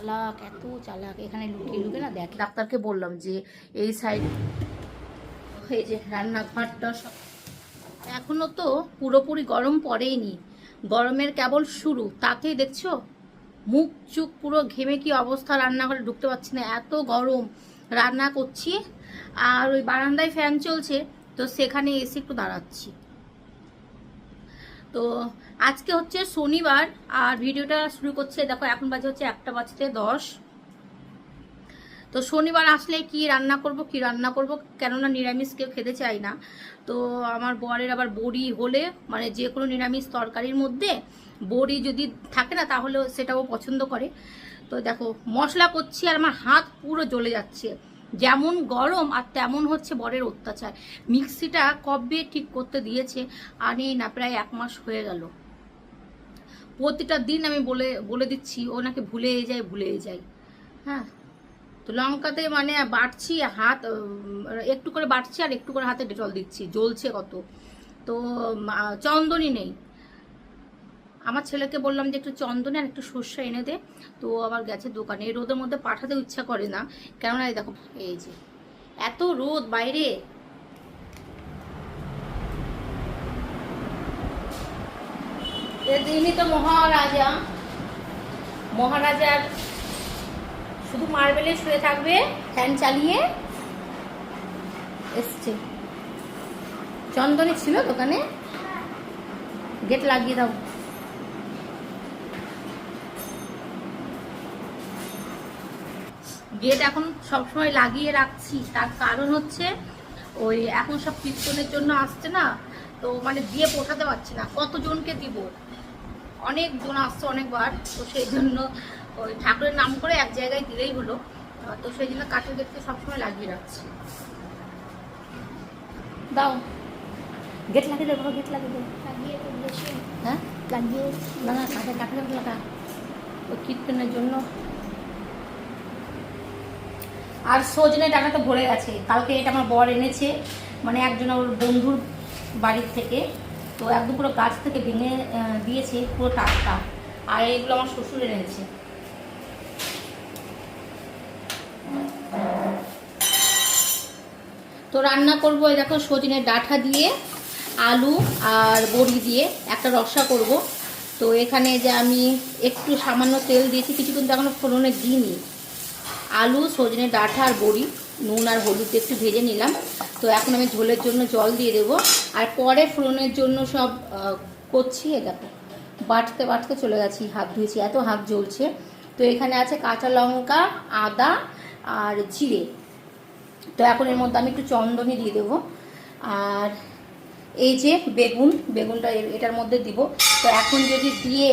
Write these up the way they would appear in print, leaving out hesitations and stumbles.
চালাক, এত চালাক। এখানে লুকিয়ে লুকিয়ে না দেখ। ডাক্তারকে বললাম যে এই সাইড, এই যে রান্নাঘরটা সব এখনো তো পুরোপুরি গরম পড়েইনি, গরমের কেবল শুরু, তাতেই দেখছো মুখ চুখ পুরো ঘেমে কি অবস্থা, রান্নাঘরে ঢুকতে পারছি না, এত গরম। রান্না করছি আর ওই বারান্দায় ফ্যান চলছে, তো সেখানে এসে একটু দাঁড়াচ্ছি। তো আজকে হচ্ছে শনিবার আর ভিডিওটা শুরু করছে, দেখো এখন বাজে হচ্ছে 1:10। তো শনিবার আসলে কি রান্না করব, কেননা নিরামিষ কেউ খেতে চাই না। তো আমার বরের আবার বড়ি হলে, মানে যে কোনো নিরামিষ তরকারির মধ্যে বড়ি যদি থাকে না তাহলে সেটাও পছন্দ করে। তো দেখো মশলা করছি আর আমার হাত পুরো জ্বলে যাচ্ছে, যেমন গরম আর তেমন হচ্ছে বরের অত্যাচার। মিক্সিটা কবে ঠিক করতে দিয়েছে আনি না, প্রায় 1 মাস হয়ে গেল। প্রতিটা দিন আমি বলে বলে দিচ্ছি, ও নাকি ভুলে যায়। হ্যাঁ, তো লঙ্কাতে মানে বাটছি, হাত একটু করে বাটছি আর একটু করে হাতে ডেটল দিচ্ছি, জ্বলছে কত। তো চন্দনই নেই। আমার ছেলেকে বললাম যে একটু চন্দনে আর একটু সর্ষে এনে দে, তো আবার গেছে দোকানে। এই রোদের মধ্যে পাঠাতে ইচ্ছা করে না, কেননা এই দেখো এই যে এত রোদ বাইরে। তিনি তো মহারাজার শুধু মার্বেলে শুয়ে থাকবে, ফ্যান চালিয়ে এসছে। চন্দনী ছিল দোকানে, গেট লাগিয়ে দাও। গেট এখন সবসময় লাগিয়ে রাখছি, তার কারণ হচ্ছে ওই এখন সব কীর্তনের জন্য আসছে না, তো মানে দিয়ে পোষাতে পারছি না, কতজনকে দিব, অনেক জন আসছে অনেকবার, তো সেই জন্য ওই ঠাকুরের নাম করে এক জায়গায় দিলেই হলো। তো সেই জন্য কাঠের গেটকে সবসময় লাগিয়ে রাখছি। দাও, গেট লাগিয়ে দেবো, গেট লাগিয়ে দেবো। হ্যাঁ লাগিয়ে না, না কাঠের লাগা, ওই কীর্তনের জন্য। আর সজনে ডাটা তো ভরে গেছে, কালকে এটা আমার বর এনেছে, মানে একজন ওর বন্ধুর বাড়ির থেকে, তো একদম পুরো গাছ থেকে ভেঙে দিয়েছে, পুরো টাটকা। আর এগুলো আমার শ্বশুর এনেছে। তো রান্না করবো, এই দেখো সজনের ডাঁটা দিয়ে আলু আর বড়ি দিয়ে একটা রসা করব। তো এখানে যে আমি একটু সামান্য তেল দিয়েছি, কিছু কিন্তু এখনো ফোড়নে দিইনি। আলু, সজনে ডাঁটা আর বড়ি নুন আর হলুদ একটু ভেজে নিলাম। তো এখন আমি ঝোলের জন্য জল দিয়ে দেবো, আর পরে ফোড়নের জন্য সব করছি। দেখো বাটতে বাটতে চলে গেছি, হাত ধুয়েছি, এত হাত জ্বলছে। তো এখানে আছে কাঁচা লঙ্কা, আদা আর জিরে। তো এখন এর মধ্যে আমি একটু চন্দনী দিয়ে দেবো, আর এই যে বেগুনটা এটার মধ্যে দিব। তো এখন যদি দিয়ে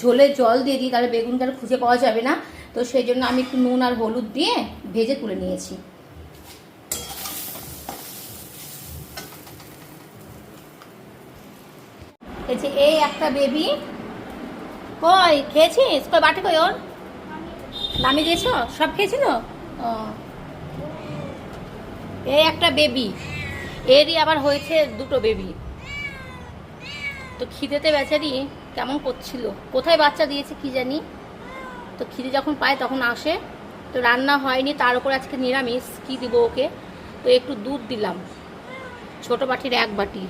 ঝোলে জল দিয়ে দিই তাহলে বেগুনটা আর খুঁজে পাওয়া যাবে না, তো সেই জন্য আমি একটু নুন আর হলুদ দিয়ে ভেজে তুলে নিয়েছি। এই যে এই একটা বেবি, কই খেয়েছিস, কই বাটি কই ওর, নামিয়ে দিয়েছ, সব খেয়েছিল। ও, এই একটা বেবি, এরই আবার হয়েছে 2টো বেবি। তো খিদেতে বেচারি কেমন করছিল, কোথায় বাচ্চা দিয়েছে কি জানি। তো খিদে যখন পায় তখন আসে। তো রান্না হয়নি, তার উপর আজকে নিরামিষ, কি দিব ওকে। তো একটু দুধ দিলাম, ছোট বাটির 1 বাটি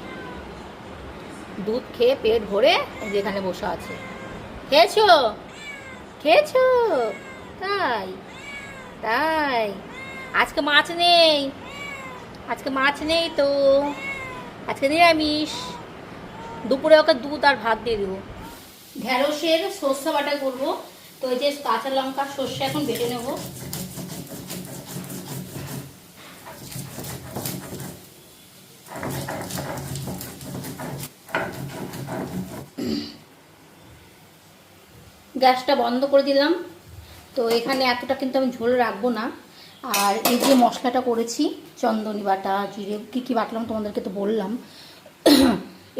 দুধ খেয়ে পেট ভরে যেখানে বসে আছে। খেয়েছো খেয়েছো, তাই তাই আজকে মাছ নেই, তো আজকে নিরামিষ। দুপুরে ওকে দুধ আর ভাত দিয়ে দেবো। ঢেঁড়সের সর্ষে বাটা করবো। তো এই যে কাঁচা লঙ্কা সর্ষে এখন বেটে নেব। গ্যাসটা বন্ধ করে দিলাম। তো এখানে এতটা কিন্তু আমি ঝোল রাখবো না। আর এই যে মশলাটা করেছি, চন্দনী বাটা, জিরে, কী বাটলাম তোমাদেরকে তো বললাম।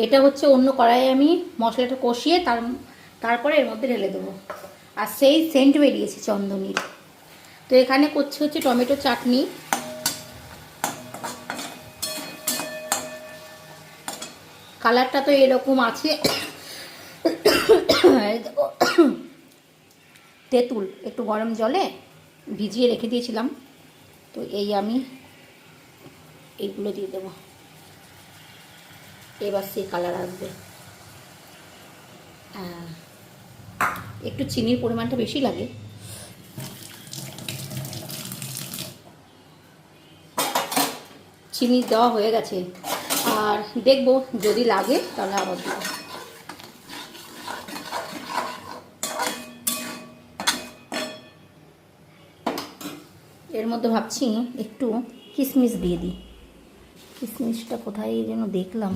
এটা হচ্ছে অন্য কড়াইয়ে আমি মশলাটা কষিয়ে তারপরে এর মধ্যে ঢেলে দেবো, আর সেই সেন্ট বেরিয়েছে চন্দনীর। তো এখানে করছি হচ্ছে টমেটো চাটনি। কালারটা তো এরকম আছে, তেঁতুল একটু গরম জলে ভিজিয়ে রেখে দিয়েছিলাম, তো এই আমি এইগুলো দিয়ে দেবো, এবার সেই কালার আসবে। একটু চিনির পরিমাণটা বেশি লাগে। চিনি দেওয়া হয়ে গেছে, আর দেখবো যদি লাগে তাহলে আবার দেবো। এর মধ্যে ভাবছি একটু কিশমিশ দিয়ে দিই। কিশমিশটা কোথায় যেন দেখলাম,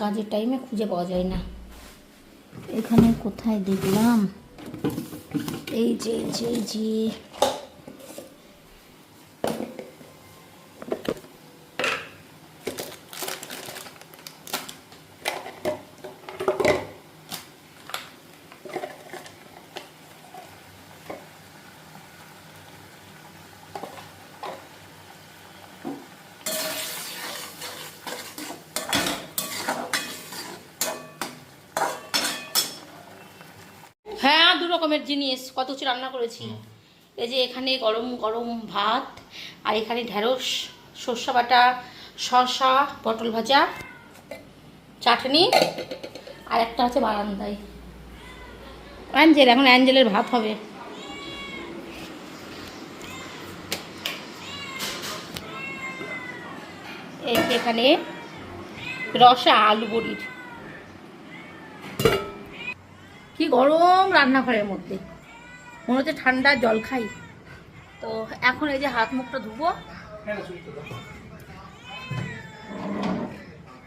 কাজের টাইমে খুঁজে পাওয়া যায় না। এখানে কোথায় দেখলাম, এই যে হ্যাঁ, 2 রকমের জিনিস কত কিছু রান্না করেছি। এই যে এখানে গরম গরম ভাত, আর এখানে ঢেঁড়স, সর্ষে বাটা, শসা, পটল ভাজা, চাটনি, আর একটা আছে বারান্দায় অ্যাঞ্জেল। এখন অ্যাঞ্জেলের ভাত হবে। এখানে রসা আলু বড়ির। কি গরম রান্নাঘরের মধ্যে, মনে হচ্ছে ঠান্ডা জল খাই। তো এখন এই যে হাত মুখটা ধুবো,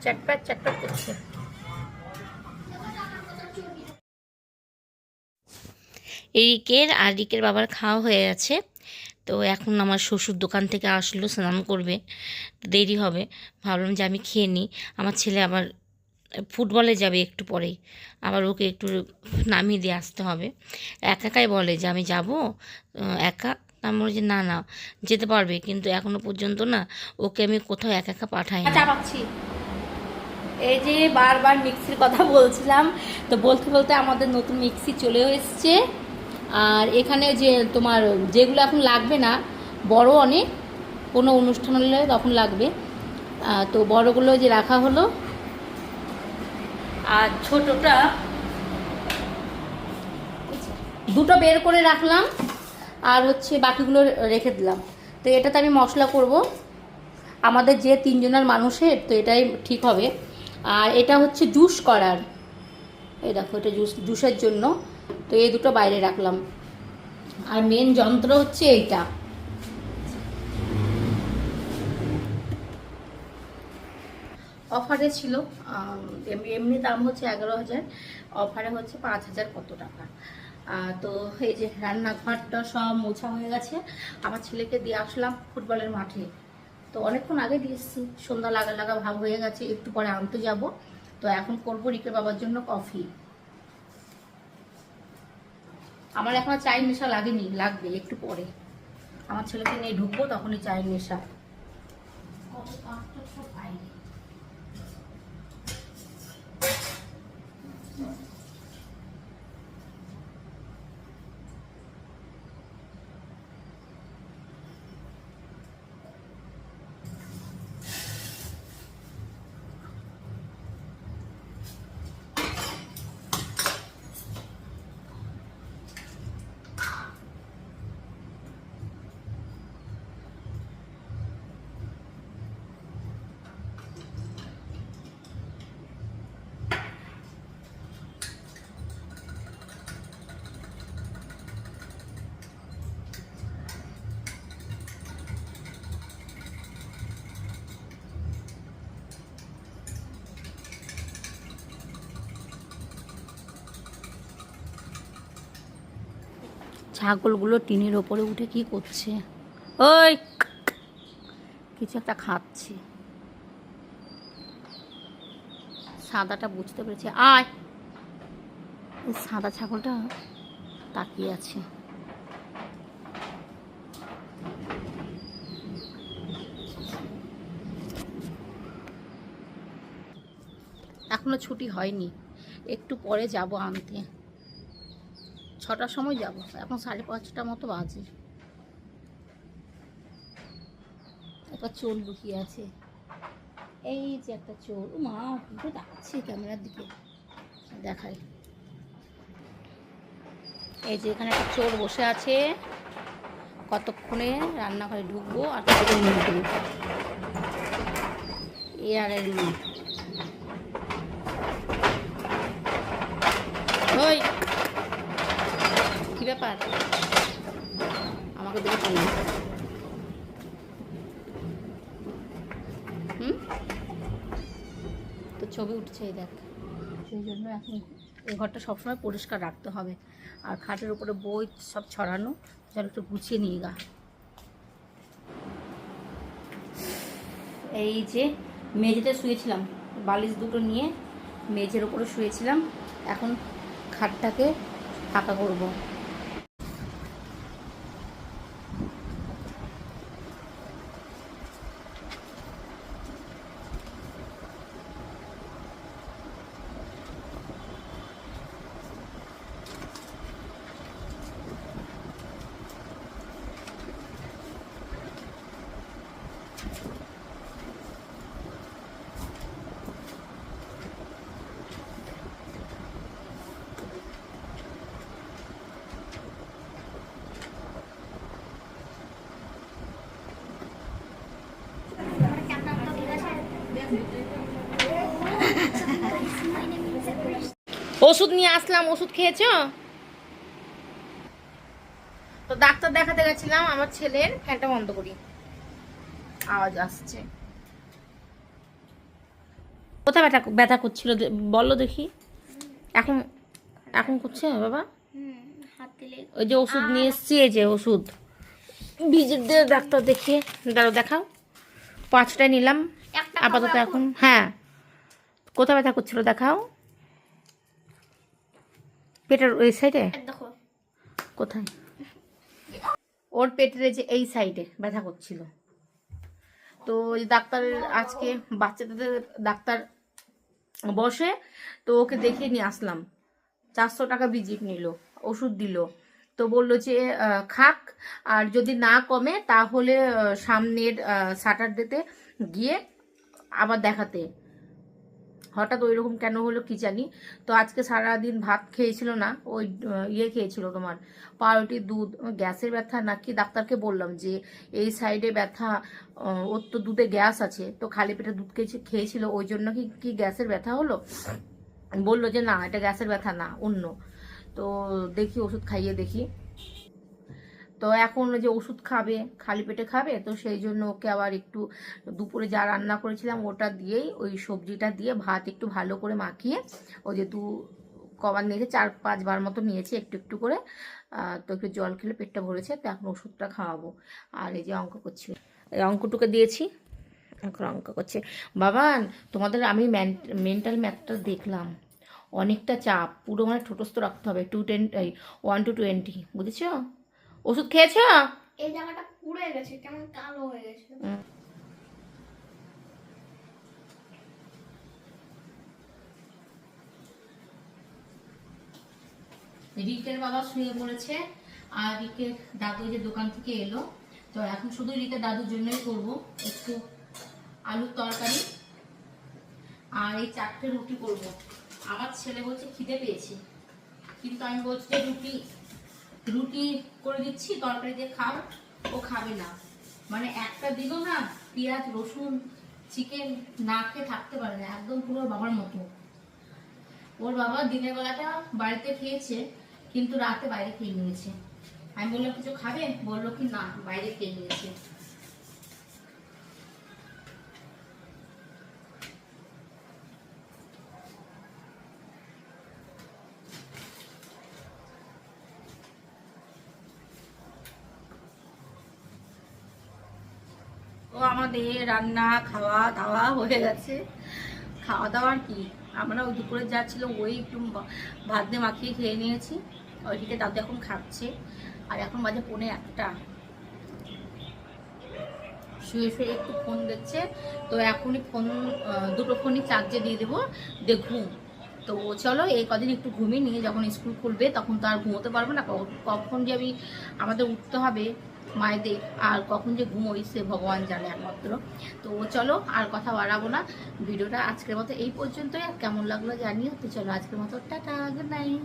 চটপট চটপট করছে। রিকের আর রিকের বাবার খাওয়া হয়ে গেছে। তো এখন আমার শ্বশুর দোকান থেকে আসলো, স্নান করবে, দেরি হবে। ভাবলাম যে আমি খেয়ে নিই। আমার ছেলে আবার ফুটবলে যাবে একটু পরেই, আবার ওকে একটু নামিয়ে দিয়ে আসতে হবে। একাই বলে যে আমি যাব একা। আমি বলি যে না যেতে পারবে, কিন্তু এখনো পর্যন্ত না ওকে আমি কোথাও একা পাঠাই না। চাপাচ্ছি। এই যে বারবার মিক্সির কথা বলছিলাম, তো বলতে বলতে আমাদের নতুন মিক্সি চলেও এসছে। আর এখানে যে তোমার যেগুলো এখন লাগবে না, বড় অনেক কোনো অনুষ্ঠান হলে তখন লাগবে, তো বড়গুলো যে রাখা হলো, আর ছোটটা দুটো বের করে রাখলাম, আর হচ্ছে বাকিগুলো রেখে দিলাম। তো এটাতে আমি মশলা করব আমাদের যে 3 জনের মানুষের, তো এটাই ঠিক হবে। আর এটা হচ্ছে জুস করার, এই দেখো এটা জুসের জন্য, তো এই দুটো বাইরে রাখলাম। আর মেন যন্ত্র হচ্ছে এইটা। অফারে ছিল, এমনি দাম হচ্ছে 11,000, অফারে হচ্ছে 5,000 কত টাকা। তো এই যে রান্নাঘরটা সব মোছা হয়ে গেছে। আমার ছেলেকে দিয়ে আসলাম ফুটবলের মাঠে, তো অনেকক্ষণ আগে দিয়ে এসেছি, সন্ধ্যা লাগা লাগা ভাব হয়ে গেছে, একটু পরে আনতে যাব। তো এখন করবো রিকের বাবার জন্য কফি। আমার এখন চায়ের নেশা লাগেনি, লাগবে একটু পরে। আমার ছেলেকে নিয়ে ঢুকবো, তখনই চায়ের নেশা। ছাগলগুলো টিনের ওপরে উঠে কি করছে, ওই কিছু একটা খাচ্ছে। সাদাটা বুঝতে পেরেছে, আয়। এই সাদা ছাগলটা তাকিয়ে আছে। এখনো ছুটি হয়নি, একটু পরে যাব আনতে। 6টার সময় যাব, এখন 5:30 মতো বাজে। একটা চোর লুকিয়ে আছে, এই যে একটা চোর। মা পুরো ডাকছে ক্যামেরার দিকে, দেখাই। এই যে এখানে একটা চোর বসে আছে, কতক্ষণে রান্নাঘরে ঢুকবো আর কতক্ষণ ঢুকবো। এ আর এর মা। ওই কি ব্যাপার, আমাকে দেখে পাইনি। তো ছবি উঠছে, এই দেখ। সেই জন্য এখন এই ঘরটা সবসময় পরিষ্কার রাখতে হবে। আর খাটের উপরে বই সব ছড়ানো, যেন একটু গুছিয়ে নিয়ে গা। এই যে মেঝেতে শুয়েছিলাম, বালিশ দুটো নিয়ে মেঝের উপরে শুয়েছিলাম, এখন খাটটাকে ফাঁকা করব। ওষুধ নিয়ে আসলাম, ওষুধ খেয়েছ? তো ডাক্তার দেখাতে গেছিলাম, আমার ছেলের। ফ্যানটা বন্ধ করি, আওয়াজ আসছে। কোথায় ব্যথা ব্যথা করছিল বলো দেখি? এখন এখন করছে বাবা? ওই যে ওষুধ নিয়ে এসছি, এই যে ওষুধ ভিজিট দিয়ে ডাক্তার দেখিয়ে দাঁড়ো, দেখাও। 5টায় নিলাম আপাতত এখন। হ্যাঁ, কোথায় ব্যথা করছিল দেখাও? পেটের ওই সাইডে? কোথায়? ওর পেটের যে এই সাইডে ব্যথা করছিল। তো ওই ডাক্তারের আজকে বাচ্চাদের ডাক্তার বসে, তো ওকে দেখিয়ে নিয়ে আসলাম। 400 টাকা ভিজিট নিল, ওষুধ দিল। তো বললো যে খাক, আর যদি না কমে তাহলে সামনের স্যাটারডেতে গিয়ে আবার দেখাতে। হঠাৎ ওই রকম কেন হলো কি জানি। তো আজকে সারাদিন ভাত খেয়েছিল না, ওই ইয়ে খেয়েছিল তোমার পাউরুটি, দুধ। গ্যাসের ব্যথা নাকি, ডাক্তারকে বললাম যে এই সাইডে ব্যথা, ওর তো দুধে গ্যাস আছে, তো খালি পেটে দুধ খেয়েছিল, ওই জন্য কি কি গ্যাসের ব্যথা হলো? বললো যে না, এটা গ্যাসের ব্যথা না, অন্য। তো দেখি ওষুধ খাইয়ে দেখি। তো এখন যে ওষুধ খাবে, খালি পেটে খাবে, তো সেই জন্য ওকে আবার একটু দুপুরে যা রান্না করেছিলাম ওটা দিয়েই, ওই সবজিটা দিয়ে ভাত একটু ভালো করে মাখিয়ে, ওই যে কবার নিয়েছে, 4-5 বার মতো নিয়েছে একটু একটু করে। তো একটু জল খেলে পেটটা ভরেছে, তো এখন ওষুধটা খাওয়াবো। আর এই যে অঙ্ক করছি, এই অঙ্কটুকে দিয়েছি, এখন অঙ্ক করছে। বাবান, তোমাদের আমি মেন্টাল ম্যাথটা দেখলাম, অনেকটা চাপ, পুরো মানে ঠোঁটস্থ রাখতে হবে। 1 to 20, বুঝেছ? ওষুধ খেয়েছ? এই জায়গাটা পুড়ে গেছে, কেমন কালো হয়ে গেছে। রিকের বাবা শুয়ে পড়েছে, আর রিকের দাদু যে দোকান থেকে এলো। তো এখন শুধু রিকের দাদুর জন্যই করবো একটু আলুর তরকারি, আর এই 4টে রুটি করব। আমার ছেলে বলছে খিদে পেয়েছে, কিন্তু আমি বলছি যে রুটি করে দিচ্ছি, তরকারি দিয়ে খাও। ও খাবে না, মানে একটা দিনও না পেঁয়াজ রসুন চিকেন না খেয়ে থাকতে পারে না, একদম পুরো বাবার মতো। ওর বাবা দিনের বেলাটা বাড়িতে খেয়েছে, কিন্তু রাতে বাইরে খেয়ে নিয়েছে। আমি বললাম কিছু খাবে, বললো কি না, বাইরে খেয়ে নিয়েছে। ও আমাদের রান্না খাওয়া দাওয়া হয়ে গেছে। খাওয়া দাওয়ার কি, আমরা ওই দুপুরে যা ছিল ওই একটু ভাত দিয়ে মাখিয়ে খেয়ে নিয়েছি। ওইদিকে দাদু এখন খাচ্ছে, আর এখন বাজে 1:45। শুয়ে শুয়ে একটু ফোন দেখছে। তো এখনই দুটো ফোনই চার্জে দিয়ে দেবো, দেখুন। তো চলো এই কদিন একটু ঘুমিয়ে নিয়ে, যখন স্কুল খুলবে তখন তো আর ঘুমোতে পারবো না। কখন যে আমি আমাদের উঠতে হবে মায়েদের, আর কখন যে ঘুমোই সে ভগবান জানে একমাত্র। তো চলো আর কথা বাড়াবো না, ভিডিওটা আজকের মতো এই পর্যন্তই। আর কেমন লাগলো জানিও। তো চলো আজকের মতো টাটা, গুড নাইট।